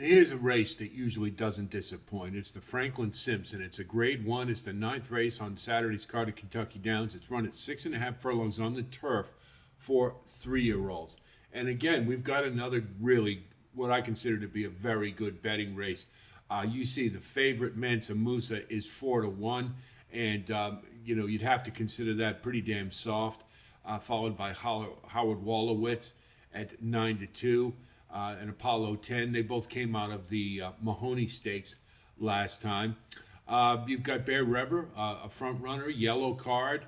Here's a race that usually doesn't disappoint. It's the Franklin Simpson. It's a grade one. It's the ninth race on Saturday's card at Kentucky Downs. It's run at 6.5 furlongs on the turf for 3-year-olds. And again, we've got another really, what I consider to be a very good betting race. You see the favorite Mansa Musa is 4-1, and you'd have to consider that pretty damn soft. Followed by Howard Wolowitz at 9-2. And Apollo 10. They both came out of the Mahoney Stakes last time. You've got Bear River, a front runner, yellow card.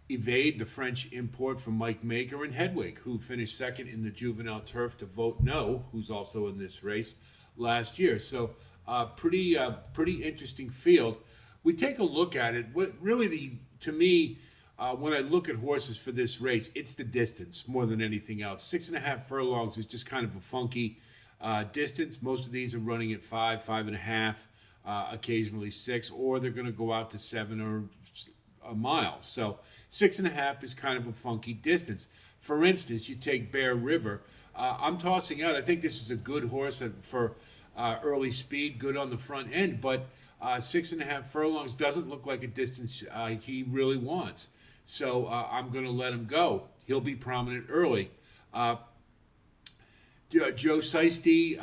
Evade, the French import from Mike Maker, and Hedwig, who finished second in the juvenile turf to Vote No, who's also in this race last year. So pretty interesting field. We take a look at it. What really, to me, when I look at horses for this race, it's the distance more than anything else. 6.5 furlongs is just kind of a funky distance. Most of these are running at 5.5, occasionally 6, or they're going to go out to 7 or a mile. So 6.5 is kind of a funky distance. For instance, you take Bear River. I'm tossing out. I think this is a good horse for early speed, good on the front end, but 6.5 furlongs doesn't look like a distance he really wants. So I'm going to let him go. He'll be prominent early. Joe Seisty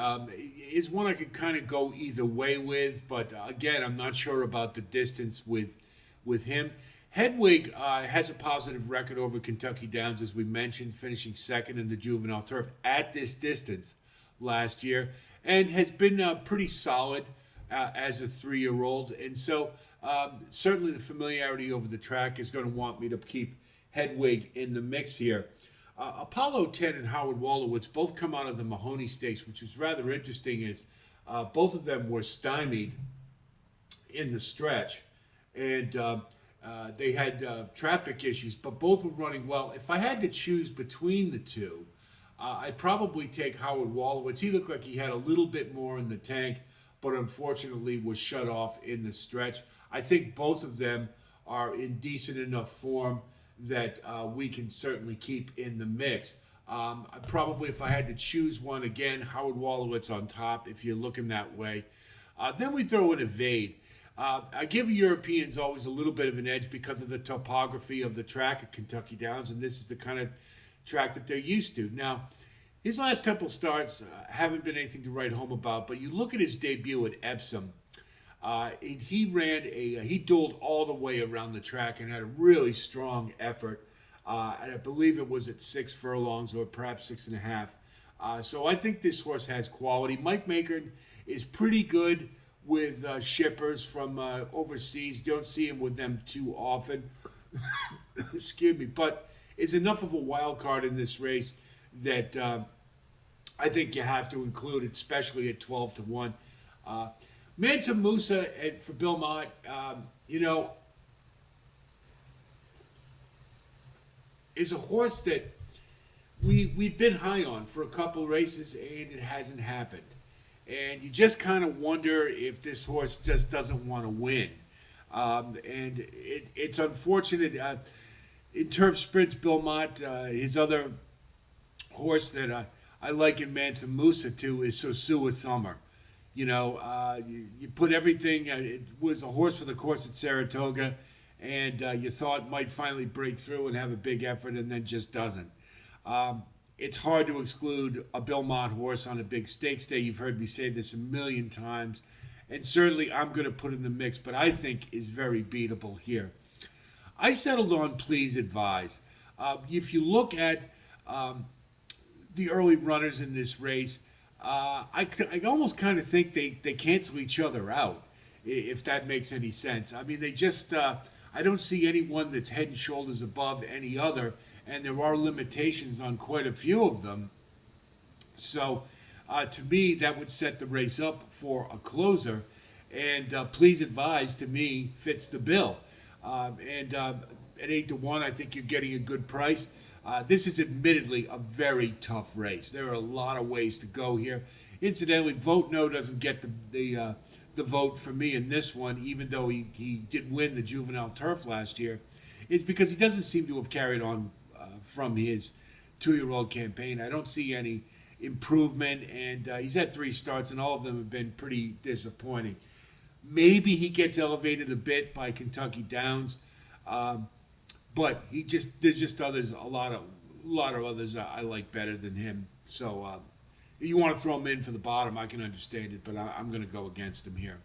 is one I could kind of go either way with, but again, I'm not sure about the distance with him. Hedwig has a positive record over Kentucky Downs, as we mentioned, finishing second in the juvenile turf at this distance last year, and has been pretty solid as a 3-year-old. And so certainly the familiarity over the track is going to want me to keep Hedwig in the mix here. Apollo 10 and Howard Wolowitz both come out of the Mahoney Stakes, which was rather interesting, as both of them were stymied in the stretch. And they had traffic issues, but both were running well. If I had to choose between the two, I'd probably take Howard Wolowitz. He looked like he had a little bit more in the tank, but unfortunately was shut off in the stretch. I think both of them are in decent enough form that we can certainly keep in the mix. Probably, if I had to choose one, again, Howard Wolowitz on top, if you're looking that way. Then we throw in Evade. I give Europeans always a little bit of an edge because of the topography of the track at Kentucky Downs, and this is the kind of track that they're used to. Now, his last couple starts haven't been anything to write home about, but you look at his debut at Epsom, and he dueled all the way around the track and had a really strong effort. And I believe it was at 6 furlongs or perhaps 6.5. So I think this horse has quality. Mike Maker is pretty good with shippers from overseas. Don't see him with them too often. Excuse me, but is enough of a wild card in this race that I think you have to include it, especially at 12-1. Mansa Musa for Bill Mott, is a horse that we've been high on for a couple races, and it hasn't happened. And you just kind of wonder if this horse just doesn't want to win. And it's unfortunate. In turf sprints, Bill Mott, his other horse that I like in Mansa Musa too is Sosua Summer. You put everything. It was a horse for the course at Saratoga, and you thought might finally break through and have a big effort, and then just doesn't. It's hard to exclude a Bill Mott horse on a big stakes day. You've heard me say this a million times, and certainly I'm going to put in the mix, but I think is very beatable here. I settled on Please Advise. If you look at the early runners in this race, I almost kind of think they cancel each other out, if that makes any sense. I mean, they just, I don't see anyone that's head and shoulders above any other, and there are limitations on quite a few of them. So, to me, that would set the race up for a closer, and Please Advise, to me, fits the bill. And at 8-1, I think you're getting a good price. This is admittedly a very tough race. There are a lot of ways to go here. Incidentally, Vote No doesn't get the vote for me in this one, even though he did win the juvenile turf last year. It's because he doesn't seem to have carried on from his 2-year-old campaign. I don't see any improvement, and he's had 3 starts, and all of them have been pretty disappointing. Maybe he gets elevated a bit by Kentucky Downs, um, but there's just others, a lot of others I like better than him. So if you want to throw him in for the bottom, I can understand it, but I'm going to go against him here.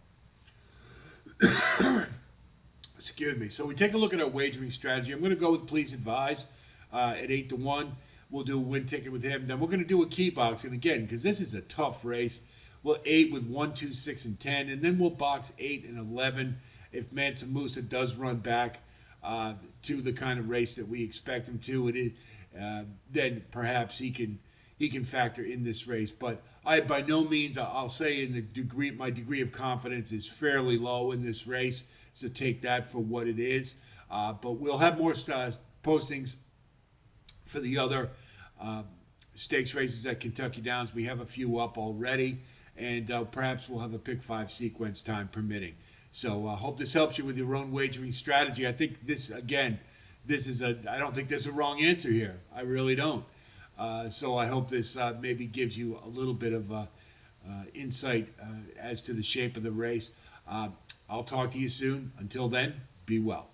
Excuse me. So we take a look at our wagering strategy. I'm going to go with Please Advise at 8-1. We'll do a win ticket with him. Then we're going to do a key box, and again, because this is a tough race, we'll 8 with 1, 2, 6, and 10, and then we'll box 8 and 11 if Mansa Musa does run back to the kind of race that we expect him to. Then perhaps he can factor in this race. But I by no means, I'll say my degree of confidence is fairly low in this race. So take that for what it is. But we'll have more postings for the other stakes races at Kentucky Downs. We have a few up already, and perhaps we'll have a pick 5 sequence, time permitting. So I hope this helps you with your own wagering strategy. I think I don't think there's a wrong answer here. I really don't. So I hope this maybe gives you a little bit of insight as to the shape of the race. I'll talk to you soon. Until then, be well.